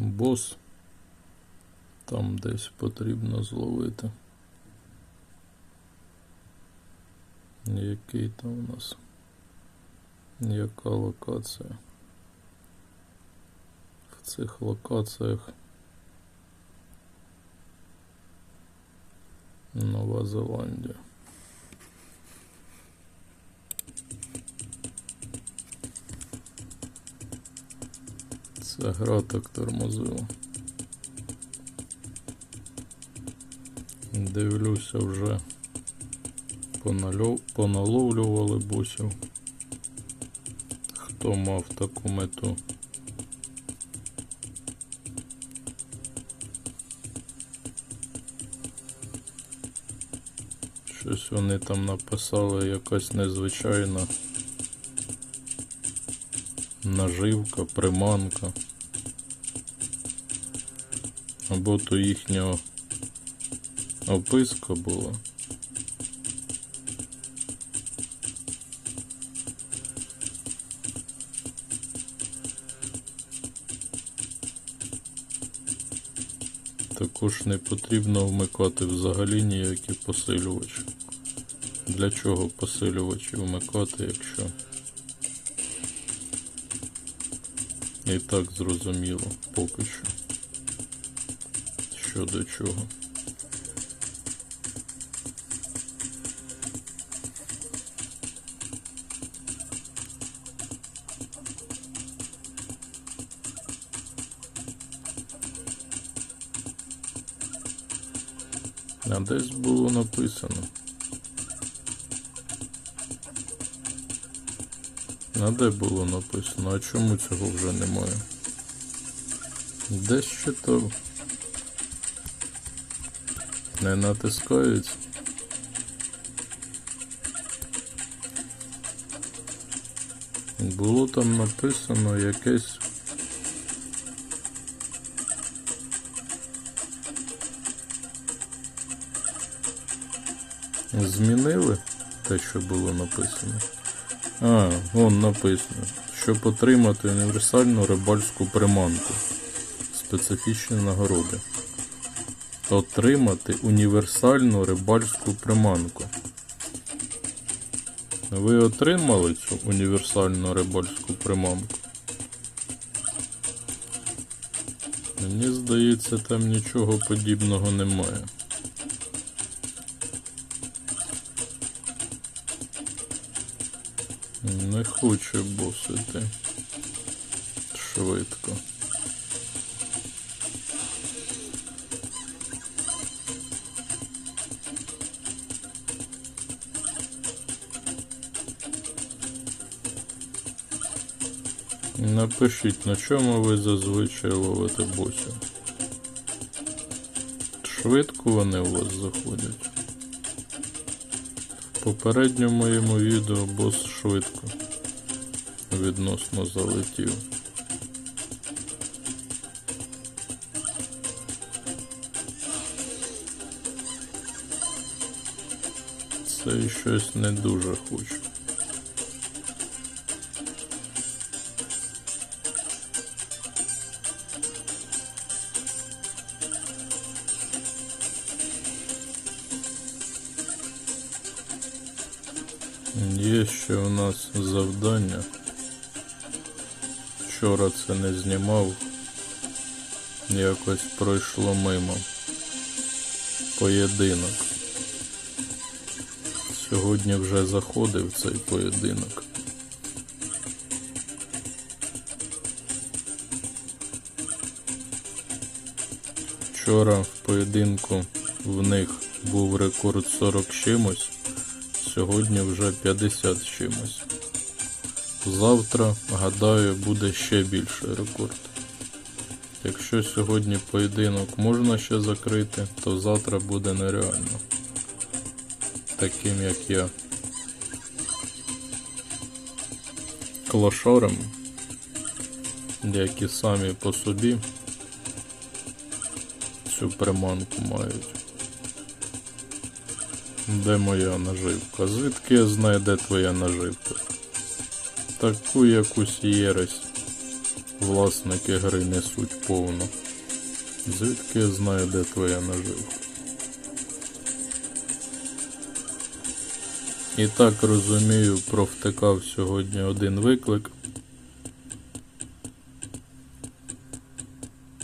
бос. Там десь потрібно зловити. Який там у нас? Яка локація? В цих локаціях Нова Зеландія. Це гра так тормозила. Дивлюся, вже поналовлювали босів. Хто мав таку мету? Щось вони там написали, якась незвичайна наживка, приманка. Або то їхня описка була. Також не потрібно вмикати взагалі ніякі посилювачі. Для чого посилювачі вмикати, якщо і так зрозуміло поки що, що до чого. А десь було написано. А де було написано? А чому цього вже немає? Десь читав. Не натискається. Було там написано якесь змінили те, що було написано. Вон написано, щоб отримати універсальну рибальську приманку. Специфічні нагороди. Отримати універсальну рибальську приманку. Ви отримали цю універсальну рибальську приманку? Мені здається, там нічого подібного немає. Не хоче бос іти швидко. Напишіть, на чому ви зазвичай ловите босів. Швидко вони у вас заходять. В попередньому моєму відео бос швидко відносно залетів. Це щось не дуже хочу. Є ще у нас завдання. Вчора це не знімав. Якось пройшло мимо. Поєдинок. Сьогодні вже заходив цей поєдинок. Вчора в поєдинку в них був рекорд 40 чимось. Сьогодні вже 50 чимось. Завтра, гадаю, буде ще більший рекорд. Якщо сьогодні поєдинок можна ще закрити, то завтра буде нереально. Таким як я. Клошарем, які самі по собі цю приманку мають. Де моя наживка? Звідки я знаю, де твоя наживка? Таку якусь єресь власники гри несуть повну. Звідки я знаю, де твоя наживка? І так розумію, провтикав сьогодні один виклик.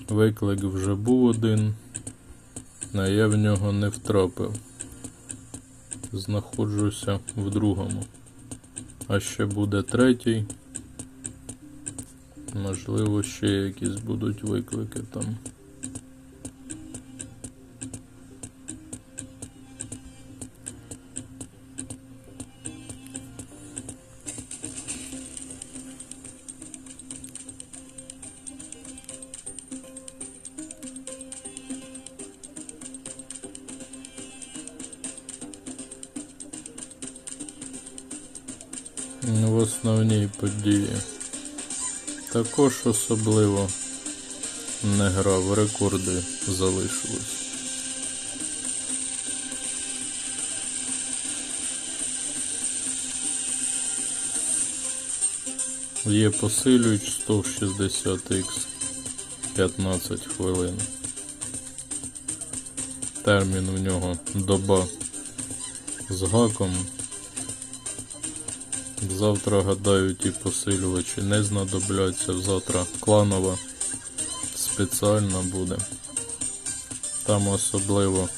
Виклик вже був один, а я в нього не втрапив. Знаходжуся в другому. А ще буде третій. Можливо, ще якісь будуть виклики там. В основній події також особливо не грав, рекорди залишились. Є посилюють 160х 15 хвилин. Термін у нього доба з гаком. Завтра, гадаю, ті посилювачі не знадобляться. Завтра кланова спеціальна буде. Там особливо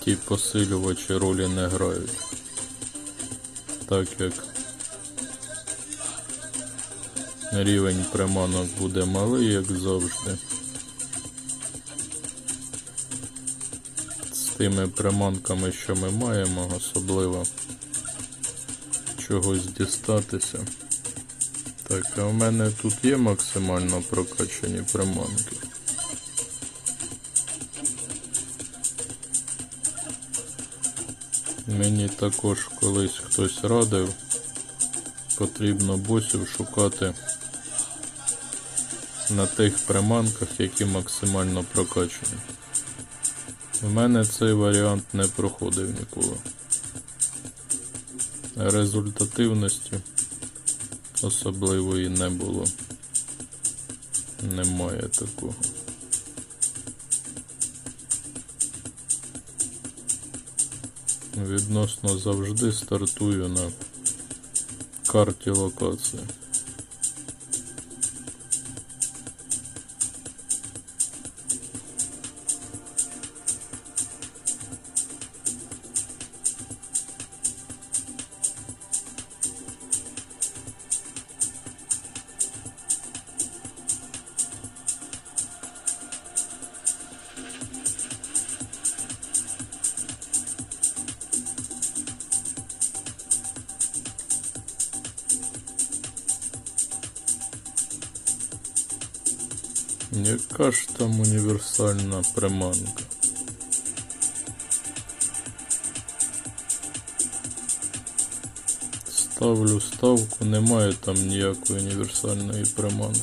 ті посилювачі ролі не грають. Так як рівень приманок буде малий, як завжди. З тими приманками, що ми маємо, особливо чогось дістатися. Так, а в мене тут є максимально прокачані приманки. Мені також колись хтось радив, потрібно босів шукати на тих приманках, які максимально прокачані. У мене цей варіант не проходив ніколи. Результативності особливої не було. Немає такого. Відносно завжди стартую на карті локації. Яка ж там універсальна приманка? Ставлю ставку, немає там ніякої універсальної приманки.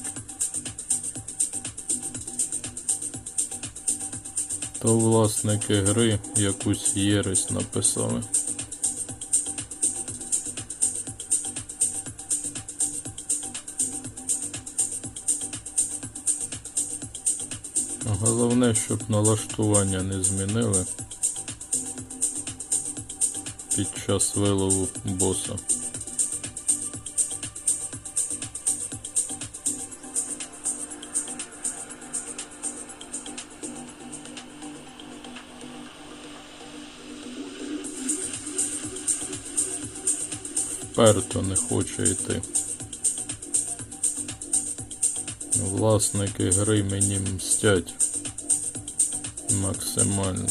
То власники гри якусь єресь написали. Головне, щоб налаштування не змінили під час вилову боса. Вперто не хоче йти. Власники гри мені мстять максимально.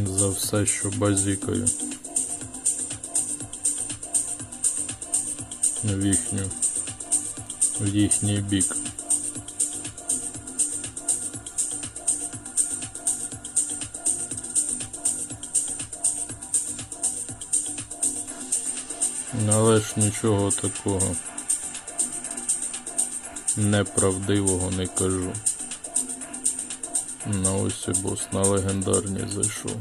За все, що базікаю в їхній бік. Але ж нічого такого неправдивого не кажу. На ось і бос, на легендарні зайшов.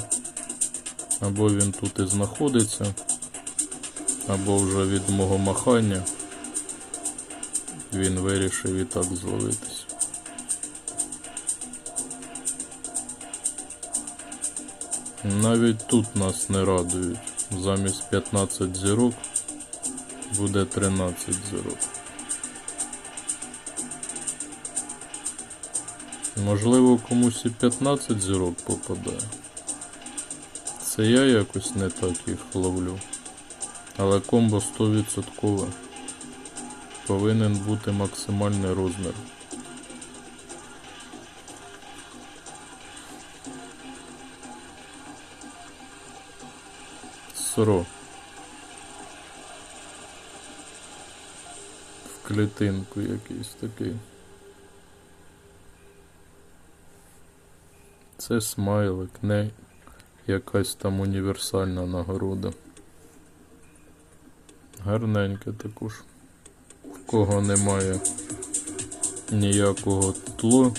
Або він тут і знаходиться, або вже від мого махання він вирішив і так зловитись. Навіть тут нас не радують. Замість 15 зірок буде 13 зірок. Можливо, комусь і 15 зірок попадає. Це я якось не так їх ловлю. Але комбо 100%. Повинен бути максимальний розмір. Сро. В клітинку якийсь такий. Це смайлик, не якась там універсальна нагорода. Гарненьке також. В кого немає ніякого тло.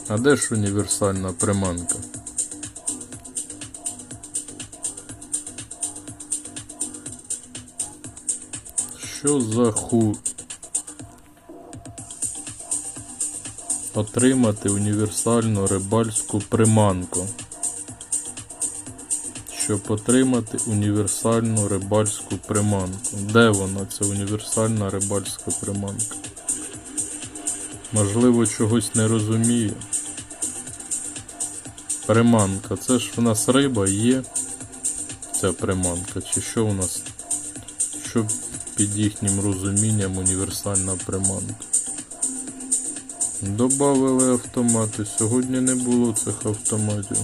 А де ж універсальна приманка? Що за Отримати універсальну рибальську приманку. Щоб отримати універсальну рибальську приманку. Де вона, ця універсальна рибальська приманка? Можливо, чогось не розумію. Приманка. Це ж в нас риба є. Ця приманка. Чи що у нас? Що під їхнім розумінням універсальна приманка? Добавили автомати. Сьогодні не було цих автоматів.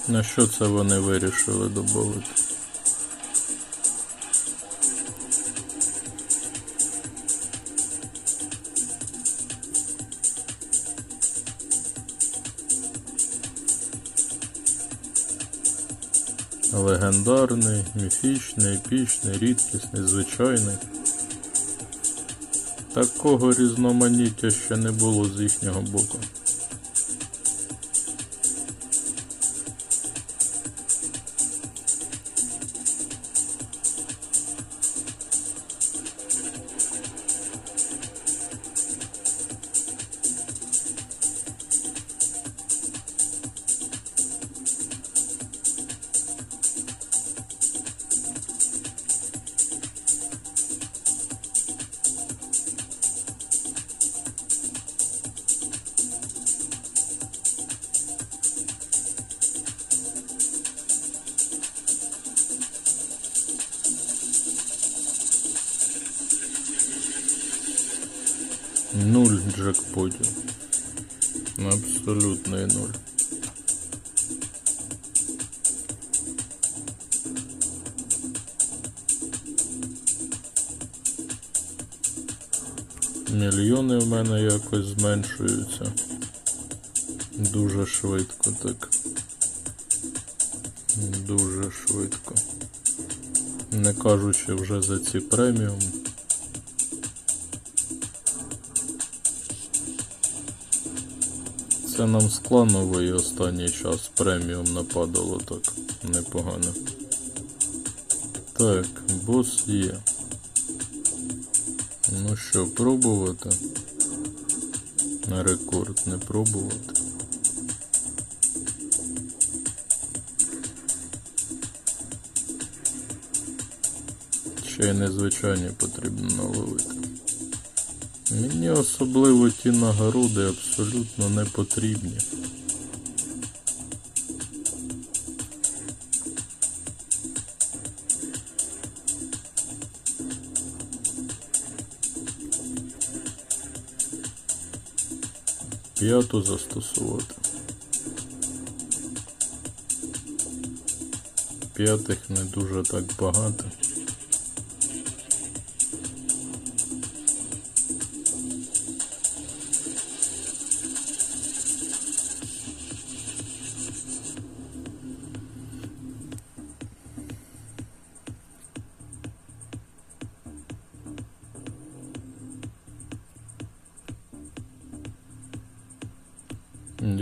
На що це вони вирішили додати? Легендарний, міфічний, епічний, рідкісний, звичайний. Такого різноманіття ще не було з їхнього боку. Нуль джекпотів. Абсолютний нуль. Мільйони в мене якось зменшуються. Дуже швидко так. Дуже швидко. Не кажучи вже за ці преміум. Це нам з кланової останній час преміум нападало так непогано. Так, бос є. Ну що, пробувати? На рекорд не пробувати. Ще й незвичайні потрібно наловити. Мені особливо ті нагороди абсолютно не потрібні. П'яту застосувати. П'ятих не дуже так багато.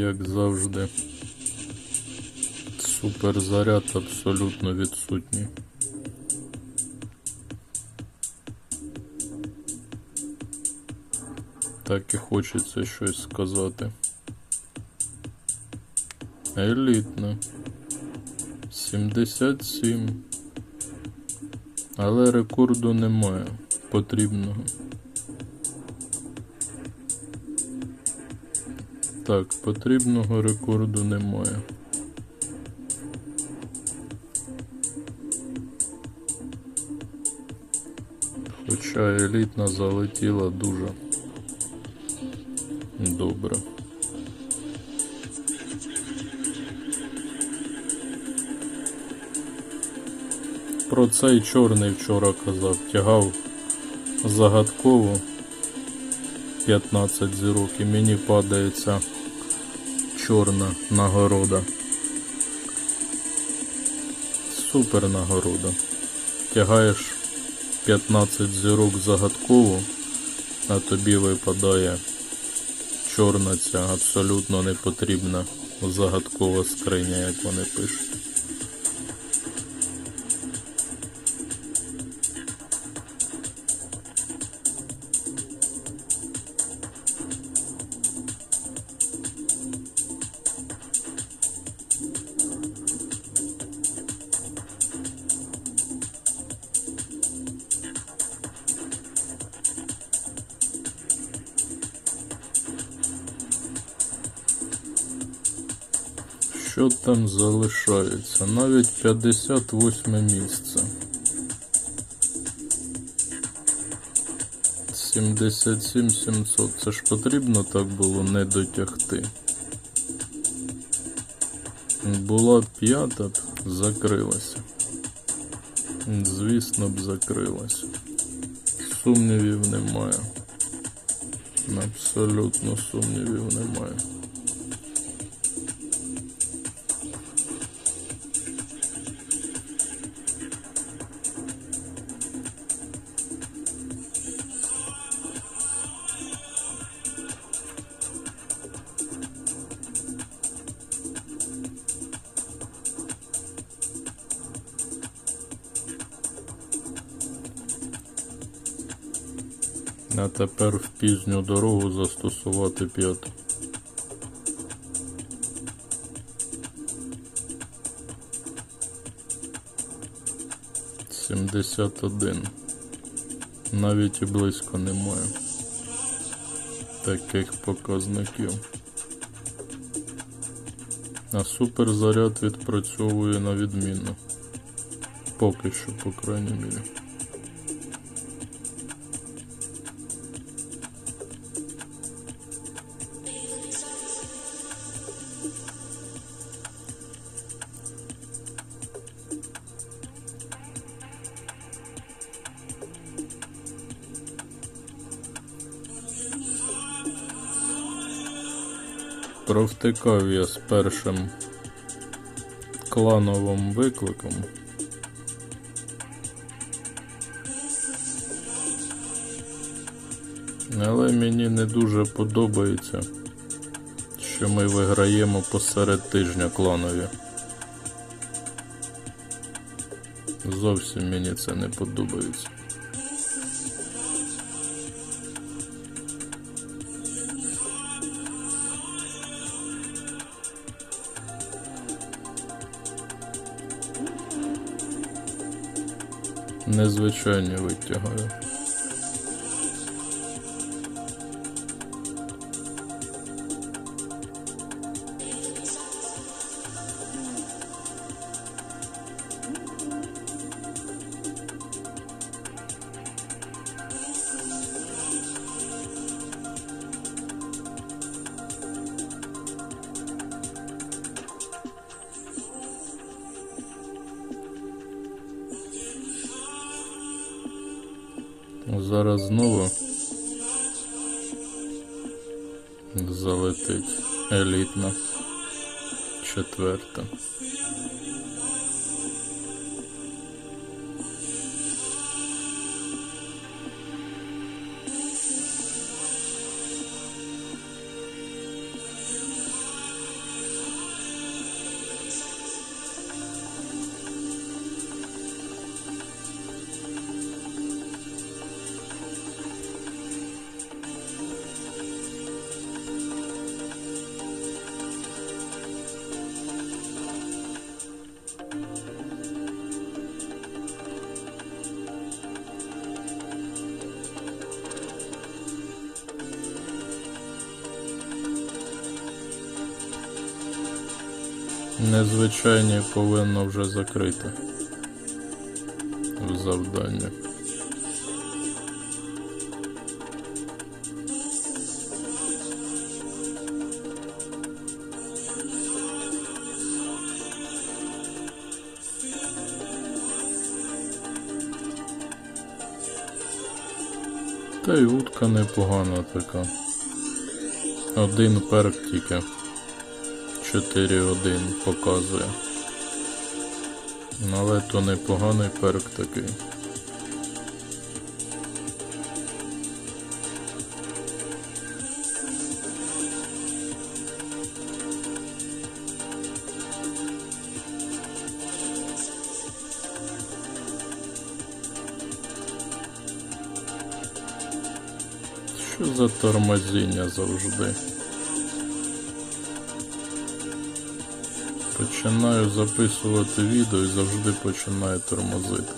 Як завжди, суперзаряд абсолютно відсутній. Так і хочеться щось сказати. Елітна. 77. Але рекорду немає потрібного. Так, потрібного рекорду немає. Хоча елітна залетіла дуже добре. Про цей чорний вчора казав, тягав загадково 15 зірок і мені падається чорна нагорода. Супер нагорода. Тягаєш 15 зірок загадково, а тобі випадає чорна ця абсолютно непотрібна загадкова скриня, як вони пишуть. Що там залишається? Навіть 58 місце. 77 700. Це ж потрібно так було не дотягти. Була б п'ята б, закрилася. Звісно б, закрилася. Сумнівів немає. Абсолютно сумнівів немає. А тепер в пізню дорогу застосувати п'яту. «71». Навіть і близько немає таких показників. А суперзаряд відпрацьовує на відмінно. Поки що, по крайній мірі. Провтикав я з першим клановим викликом. Але мені не дуже подобається, що ми виграємо посеред тижня кланові. Зовсім мені це не подобається. Незвичайні витягаю. Зараз знову залетить елітна четверта. Незвичайні повинно вже закрити в завданні. Та й утка непогана така. Один перк тільки 4-1 показує. Але то непоганий перк такий. Що за тормозіння завжди? Починаю записувати відео і завжди починаю тормозити.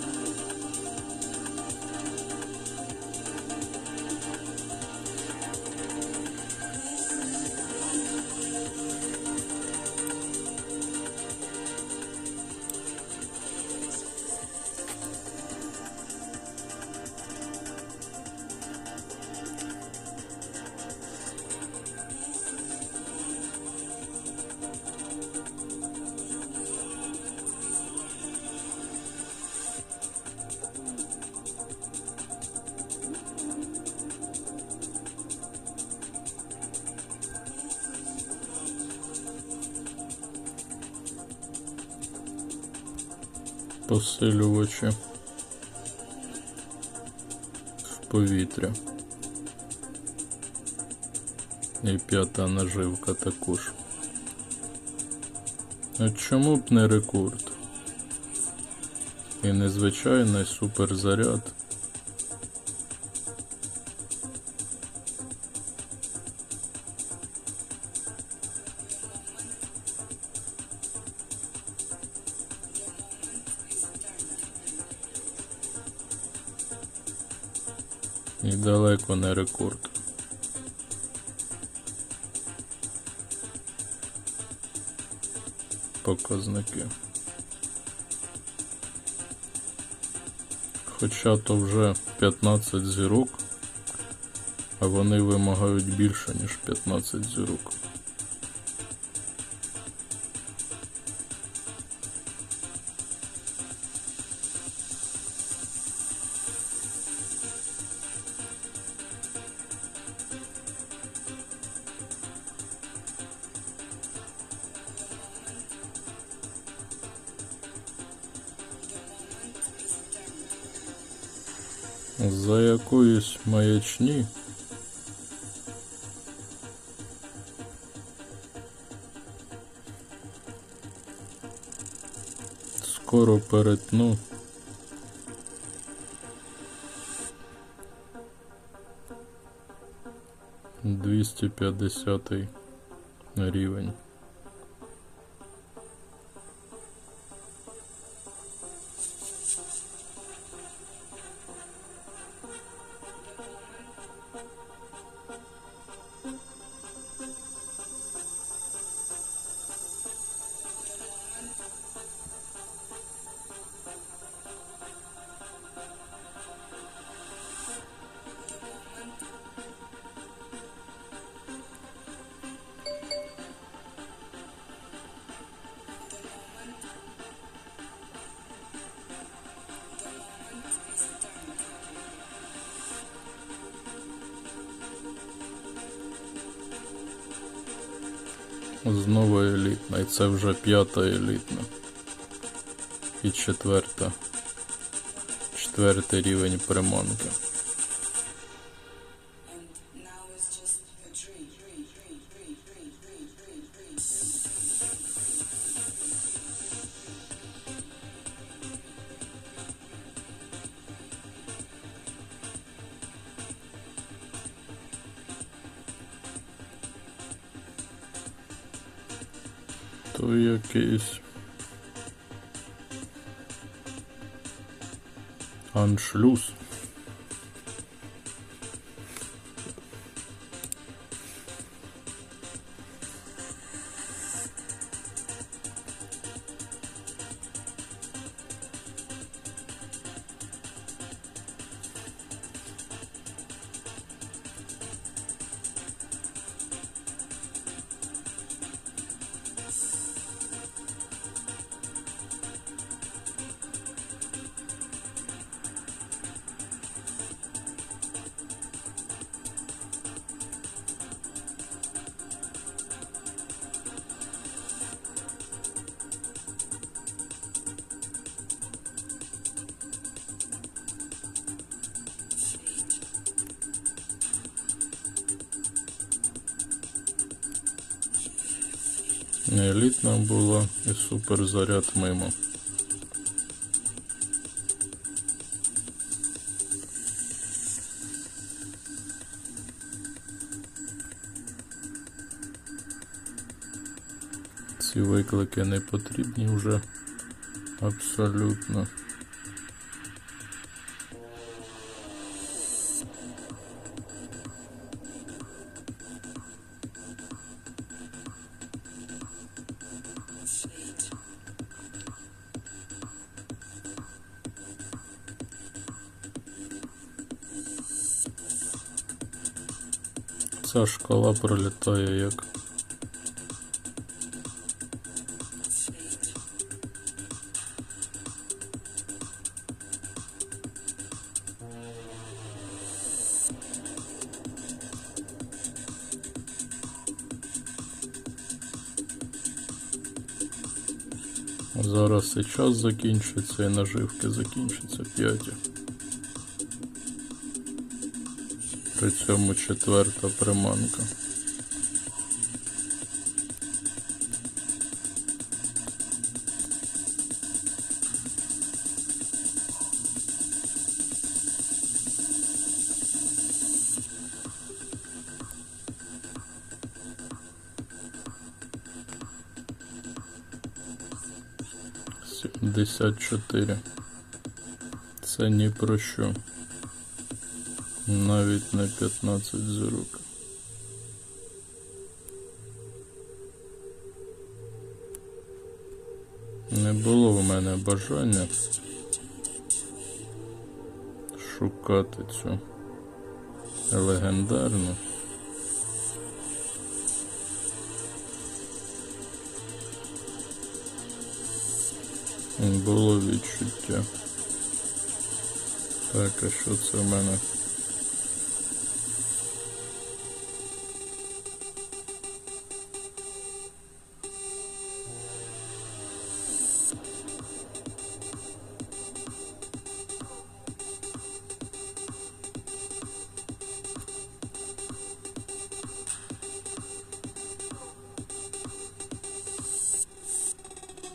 Посилювачі в повітря. І 5-та наживка також. А чому б не рекорд? І незвичайний суперзаряд. І далеко не рекорд. Показники. Хоча то вже 15 зірок, а вони вимагають більше, ніж 15 зірок. За якоїсь маячні скоро перетну 250 рівень. Знову елітна, і це вже 5-та елітна. І 4-та. 4-й рівень приманки. То якийсь аншлюз. Елітна була і суперзаряд мимо. Ці виклики не потрібні вже абсолютно. Ця шкала пролітає як зараз і час закінчиться, і наживки закінчаться 5. При цьому 4-та приманка. «74». Це ні про що. Навіть не 15 зірок. Не було в мене бажання шукати цю легендарну. Було відчуття. Так, а що це в мене?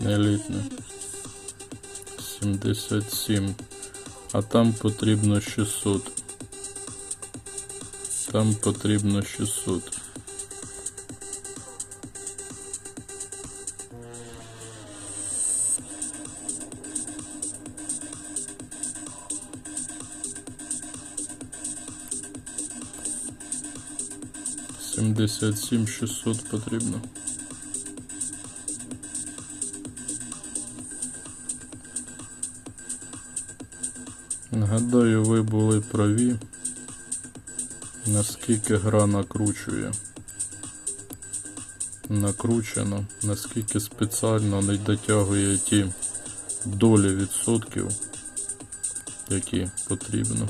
Елітне. 77. А там потрібно 600. Там потрібно 600. Сімдесят сім 600 потрібно. Гадаю, ви були праві, наскільки гра накручує. Накручено, наскільки спеціально не дотягує ті долі відсотків, які потрібно.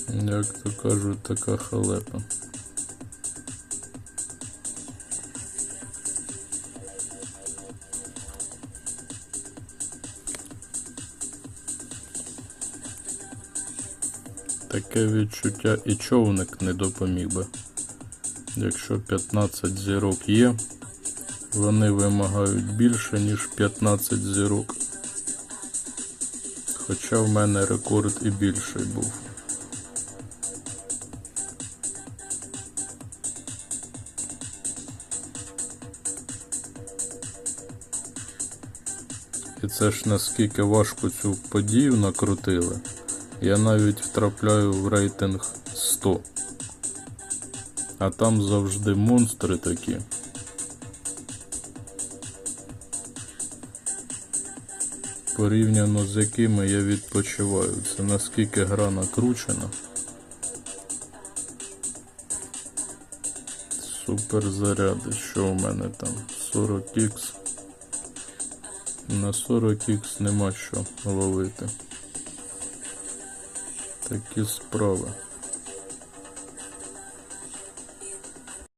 Як то кажуть, така халепа. Таке відчуття і човник не допоміг би. Якщо 15 зірок є, вони вимагають більше, ніж 15 зірок. Хоча в мене рекорд і більший був. І це ж наскільки важко цю подію накрутили. Я навіть втрапляю в рейтинг 100. А там завжди монстри такі. Порівняно з якими я відпочиваю. Це наскільки гра накручена. Супер заряди. Що у мене там? 40х. На 40х нема що ловити. Такі справи.